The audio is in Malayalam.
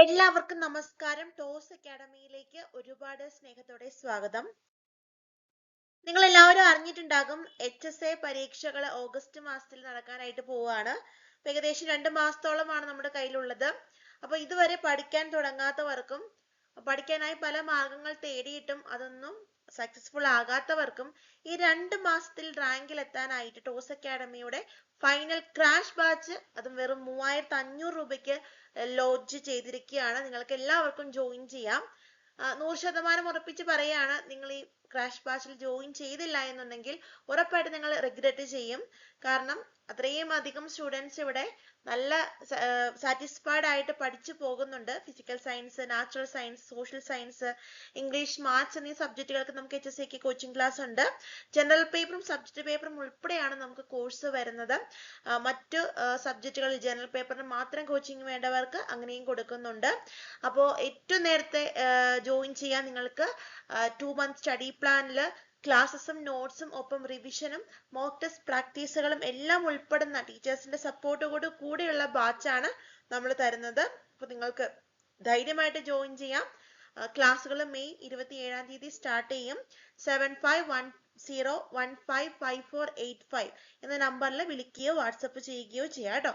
എല്ലാവർക്കും നമസ്കാരം. ടോസ് അക്കാഡമിയിലേക്ക് ഒരുപാട് സ്നേഹത്തോടെ സ്വാഗതം. നിങ്ങൾ എല്ലാവരും അറിഞ്ഞിട്ടുണ്ടാകും HSA പരീക്ഷകൾ ഓഗസ്റ്റ് മാസത്തിൽ നടക്കാനായിട്ട് പോവുകയാണ്. ഏകദേശം 2 മാസത്തോളമാണ് നമ്മുടെ കയ്യിലുള്ളത്. അപ്പോൾ ഇതുവരെ പഠിക്കാൻ തുടങ്ങാത്തവർക്കും പഠിക്കാനായി പല മാർഗങ്ങൾ തേടിയിട്ടും അതൊന്നും സക്സസ്ഫുൾ ആകാത്തവർക്കും ഈ 2 മാസത്തിൽ റാങ്കിൽ എത്താനായിട്ട് ടോസ് അക്കാഡമിയുടെ ഫൈനൽ ക്രാഷ് ബാച്ച് അതും വെറും 3500 രൂപയ്ക്ക് ലോഞ്ച് ചെയ്തിരിക്കുകയാണ്. നിങ്ങൾക്ക് എല്ലാവർക്കും ജോയിൻ ചെയ്യാം. 100% ഉറപ്പിച്ച് പറയാണ്, നിങ്ങൾ ഈ ക്രാഷ് ബാച്ചിൽ ജോയിൻ ചെയ്തില്ല എന്നുണ്ടെങ്കിൽ ഉറപ്പായിട്ട് നിങ്ങൾ റിഗ്രറ്റ് ചെയ്യും. കാരണം അത്രയും അധികം സ്റ്റുഡൻസ് ഇവിടെ നല്ല സാറ്റിസ്ഫൈഡ് ആയിട്ട് പഠിച്ചു പോകുന്നുണ്ട്. Physical science, natural science, social science, English, maths എന്നീ സബ്ജക്റ്റുകൾക്ക് നമുക്ക് HSAക്ക് കോച്ചിങ് ക്ലാസ് ഉണ്ട്. ജനറൽ പേപ്പറും സബ്ജക്ട് പേപ്പറും ഉൾപ്പെടെയാണ് നമുക്ക് കോഴ്സ് വരുന്നത്. മറ്റു സബ്ജക്റ്റുകളിൽ ജനറൽ പേപ്പറിന് മാത്രം കോച്ചിങ് വേണ്ടവർക്ക് അങ്ങനെയും കൊടുക്കുന്നുണ്ട്. അപ്പോൾ ഏറ്റവും നേരത്തെ ജോയിൻ ചെയ്യാൻ നിങ്ങൾക്ക് 2 month സ്റ്റഡി പ്ലാനിൽ ക്ലാസ്സസും നോട്ട്സും ഒപ്പം റിവിഷനും മോക്ക് ടെസ്റ്റ് പ്രാക്ടീസുകളും എല്ലാം ഉൾപ്പെടുന്ന ടീച്ചേഴ്സിന്റെ സപ്പോർട്ടോട് കൂടിയുള്ള ബാച്ചാണ് നമ്മൾ തരുന്നത്. അപ്പോൾ നിങ്ങൾക്ക് ധൈര്യമായിട്ട് ജോയിൻ ചെയ്യാം. ക്ലാസ്സുകൾ മെയ് 27-ാം തീയതി സ്റ്റാർട്ട് ചെയ്യും. 7510155485 എന്ന നമ്പറിൽ വിളിക്കുകയോ വാട്സപ്പ് ചെയ്യുകയോ ചെയ്യാം കേട്ടോ.